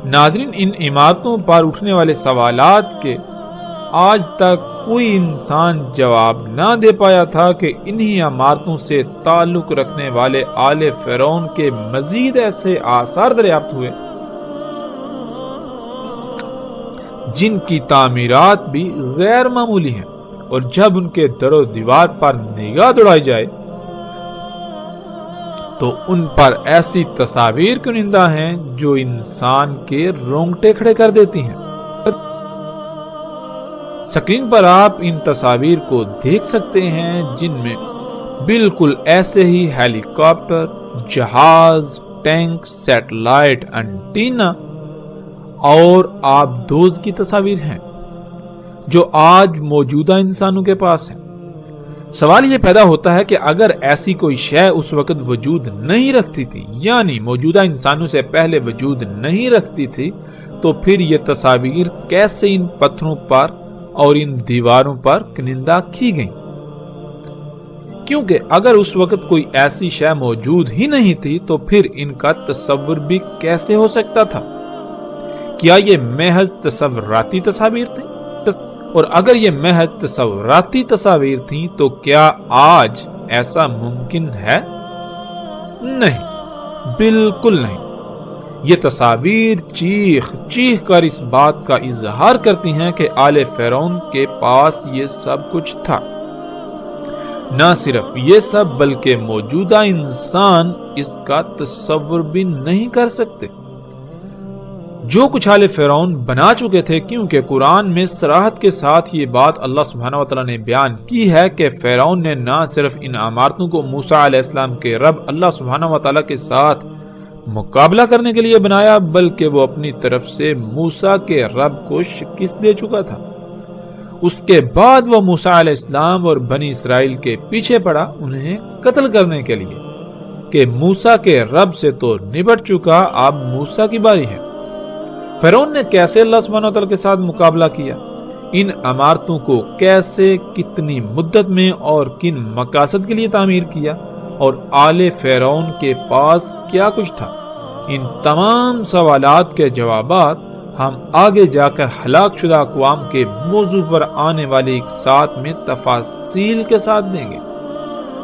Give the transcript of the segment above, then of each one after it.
ناظرین، ان عمارتوں پر اٹھنے والے سوالات کے آج تک کوئی انسان جواب نہ دے پایا تھا کہ انہی عمارتوں سے تعلق رکھنے والے آل فرعون کے مزید ایسے آثار دریافت ہوئے جن کی تعمیرات بھی غیر معمولی ہیں، اور جب ان کے در و دیوار پر نگاہ دوڑائی جائے تو ان پر ایسی تصاویر کنندہ ہیں جو انسان کے رونگٹے کھڑے کر دیتی ہیں۔ سکرین پر آپ ان تصاویر کو دیکھ سکتے ہیں جن میں بالکل ایسے ہی ہیلی کاپٹر، جہاز، ٹینک، سیٹلائٹ انٹینا اور آبدوز کی تصاویر ہیں جو آج موجودہ انسانوں کے پاس ہیں۔ سوال یہ پیدا ہوتا ہے کہ اگر ایسی کوئی شے اس وقت وجود نہیں رکھتی تھی، یعنی موجودہ انسانوں سے پہلے وجود نہیں رکھتی تھی، تو پھر یہ تصاویر کیسے ان پتھروں پر اور ان دیواروں پر کنندہ کی گئیں؟ کیونکہ اگر اس وقت کوئی ایسی شے موجود ہی نہیں تھی تو پھر ان کا تصور بھی کیسے ہو سکتا تھا؟ کیا یہ محض تصوراتی تصاویر تھیں؟ اور اگر یہ محض تصوراتی تصاویر تھیں تو کیا آج ایسا ممکن ہے؟ نہیں، بالکل نہیں۔ یہ تصاویر چیخ چیخ کر اس بات کا اظہار کرتی ہیں کہ آل فرعون کے پاس یہ سب کچھ تھا۔ نہ صرف یہ سب بلکہ موجودہ انسان اس کا تصور بھی نہیں کر سکتے جو کچھ آل فرعون بنا چکے تھے، کیونکہ قرآن میں صراحت کے ساتھ یہ بات اللہ سبحانہ وتعالی نے بیان کی ہے کہ فرعون نے نہ صرف ان عمارتوں کو موسیٰ علیہ السلام کے رب اللہ سبحانہ وتعالی کے ساتھ مقابلہ کرنے کے لیے بنایا، بلکہ وہ اپنی طرف سے موسیٰ کے رب کو شکست دے چکا تھا۔ اس کے بعد وہ موسیٰ علیہ السلام اور بنی اسرائیل کے پیچھے پڑا انہیں قتل کرنے کے لیے کہ موسیٰ کے رب سے تو نبٹ چکا، اب موسیٰ کی باری ہے۔ فرعون نے کیسے اللہ سبحانہ وتعالی کے ساتھ مقابلہ کیا؟ ان عمارتوں کو کیسے، کتنی مدت میں اور کن مقاصد کے لیے تعمیر کیا، اور آل فرعون کے پاس کیا کچھ تھا؟ ان تمام سوالات کے جوابات ہم آگے جا کر ہلاک شدہ اقوام کے موضوع پر آنے والی ایک ساتھ میں تفاصیل کے ساتھ دیں گے،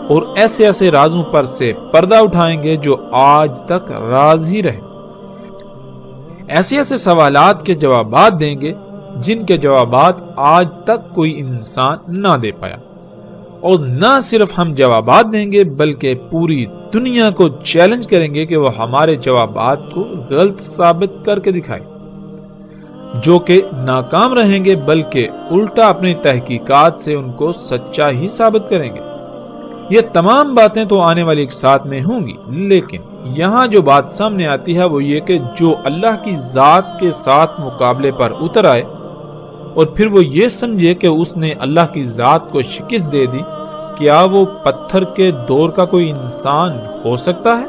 اور ایسے ایسے رازوں پر سے پردہ اٹھائیں گے جو آج تک راز ہی رہے۔ ایسے ایسے سوالات کے جوابات دیں گے جن کے جوابات آج تک کوئی انسان نہ دے پایا، اور نہ صرف ہم جوابات دیں گے بلکہ پوری دنیا کو چیلنج کریں گے کہ وہ ہمارے جوابات کو غلط ثابت کر کے دکھائے، جو کہ ناکام رہیں گے بلکہ الٹا اپنی تحقیقات سے ان کو سچا ہی ثابت کریں گے۔ یہ تمام باتیں تو آنے والی ایک ساتھ میں ہوں گی، لیکن یہاں جو بات سامنے آتی ہے وہ یہ کہ جو اللہ کی ذات کے ساتھ مقابلے پر اتر آئے اور پھر وہ یہ سمجھے کہ اس نے اللہ کی ذات کو شکست دے دی، کیا وہ پتھر کے دور کا کوئی انسان ہو سکتا ہے؟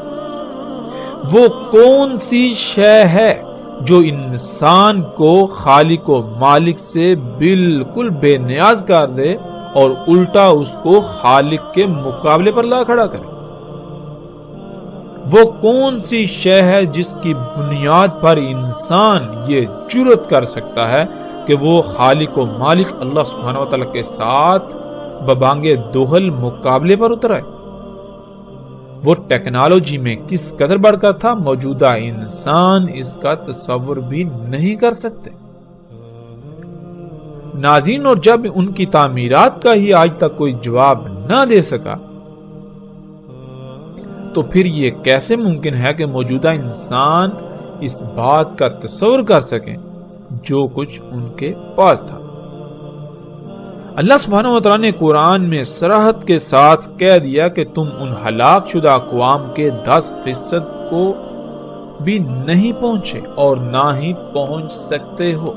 وہ کون سی شے ہے جو انسان کو خالق و مالک سے بالکل بے نیاز کر دے اور الٹا اس کو خالق کے مقابلے پر لا کھڑا کرے؟ وہ کون سی شے ہے جس کی بنیاد پر انسان یہ جرأت کر سکتا ہے کہ وہ خالق و مالک اللہ سبحانہ وتعالی کے ساتھ ببانگے دوہل مقابلے پر اتر آئے؟ وہ ٹیکنالوجی میں کس قدر بڑھ کر تھا، موجودہ انسان اس کا تصور بھی نہیں کر سکتے۔ ناظرین، اور جب ان کی تعمیرات کا ہی آج تک کوئی جواب نہ دے سکا تو پھر یہ کیسے ممکن ہے کہ موجودہ انسان اس بات کا تصور کر سکیں جو کچھ ان کے پاس تھا؟ اللہ سبحانہ وتعالی نے قرآن میں صراحت کے ساتھ کہہ دیا کہ تم ان ہلاک شدہ اقوام کے 10% کو بھی نہیں پہنچے اور نہ ہی پہنچ سکتے ہو۔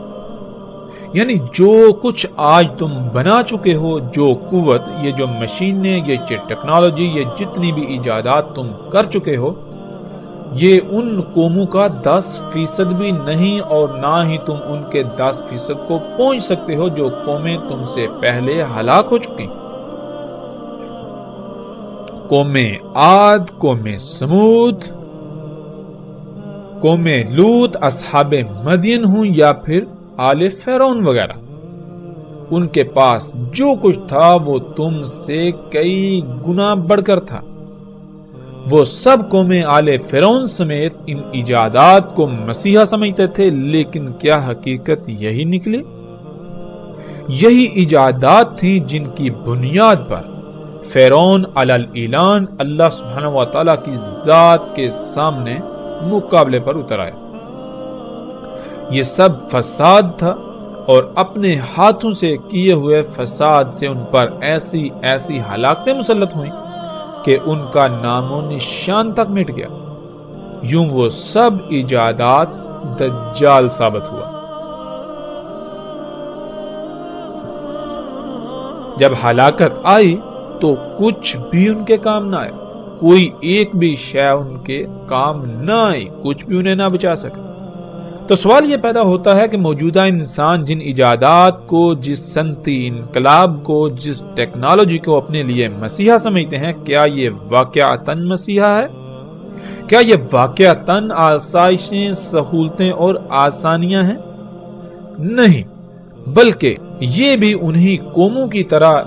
یعنی جو کچھ آج تم بنا چکے ہو، جو قوت، یہ جو مشینیں، یہ ٹیکنالوجی، یہ جتنی بھی ایجادات تم کر چکے ہو، یہ ان قوموں کا 10% بھی نہیں، اور نہ ہی تم ان کے 10% کو پہنچ سکتے ہو جو قومیں تم سے پہلے ہلاک ہو چکی۔ قوم عاد، قوم سمود، قوم لوط، اصحاب مدین ہوں یا پھر آل فرعون وغیرہ، ان کے پاس جو کچھ تھا وہ تم سے کئی گنا بڑھ کر تھا۔ وہ سب قوم آل فرعون سمیت ان ایجادات کو مسیحا سمجھتے تھے، لیکن کیا حقیقت یہی نکلی؟ یہی ایجادات تھیں جن کی بنیاد پر فرعون علی الاعلان اللہ سبحانہ و تعالی کی ذات کے سامنے مقابلے پر اتر آیا۔ یہ سب فساد تھا، اور اپنے ہاتھوں سے کیے ہوئے فساد سے ان پر ایسی ہلاکتیں مسلط ہوئیں کہ ان کا نام و نشان تک مٹ گیا۔ یوں وہ سب ایجادات دجال ثابت ہوا۔ جب ہلاکت آئی تو کچھ بھی ان کے کام نہ آیا، کوئی ایک بھی شے ان کے کام نہ آئی، کچھ بھی انہیں نہ بچا سکے۔ تو سوال یہ پیدا ہوتا ہے کہ موجودہ انسان جن ایجادات کو، جس صنعتی انقلاب کو، جس ٹیکنالوجی کو اپنے لیے مسیحا سمجھتے ہیں، کیا یہ واقعتاً مسیحا ہے؟ کیا یہ واقعتاً آسائشیں، سہولتیں اور آسانیاں ہیں؟ نہیں، بلکہ یہ بھی انہی قوموں کی طرح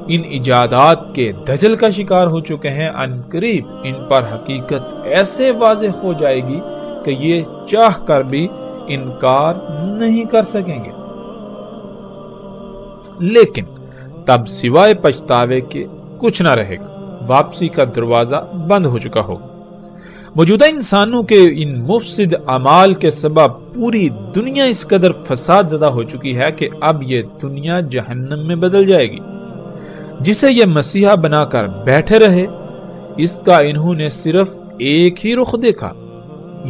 ان ایجادات کے دجل کا شکار ہو چکے ہیں۔ عنقریب ان پر حقیقت ایسے واضح ہو جائے گی کہ یہ چاہ کر بھی انکار نہیں کر سکیں گے، لیکن تب سوائے پچھتاوے کے کچھ نہ رہے گا، واپسی کا دروازہ بند ہو چکا ہوگا۔ موجودہ انسانوں کے ان مفسد اعمال کے سبب پوری دنیا اس قدر فساد زدہ ہو چکی ہے کہ اب یہ دنیا جہنم میں بدل جائے گی۔ جسے یہ مسیحا بنا کر بیٹھے رہے، اس کا انہوں نے صرف ایک ہی رخ دیکھا،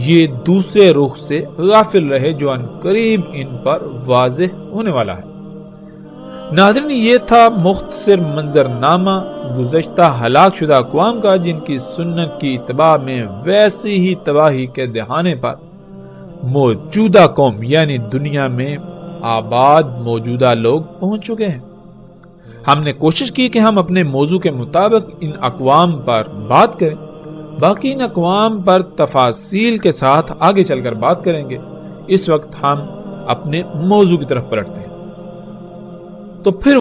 یہ دوسرے رخ سے غافل رہے جو عنقریب ان پر واضح ہونے والا ہے۔ ناظرین، یہ تھا مختصر منظرنامہ گزشتہ ہلاک شدہ اقوام کا، جن کی سنت کی اتباع میں ویسی ہی تباہی کے دہانے پر موجودہ قوم یعنی دنیا میں آباد موجودہ لوگ پہنچ چکے ہیں۔ ہم نے کوشش کی کہ ہم اپنے موضوع کے مطابق ان اقوام پر بات کریں، باقی ان اقوام پر تفاصیل کے ساتھ آگے چل کر بات کریں گے۔ اس وقت ہم اپنے موضوع کی طرف پلٹتے ہیں۔ تو پھر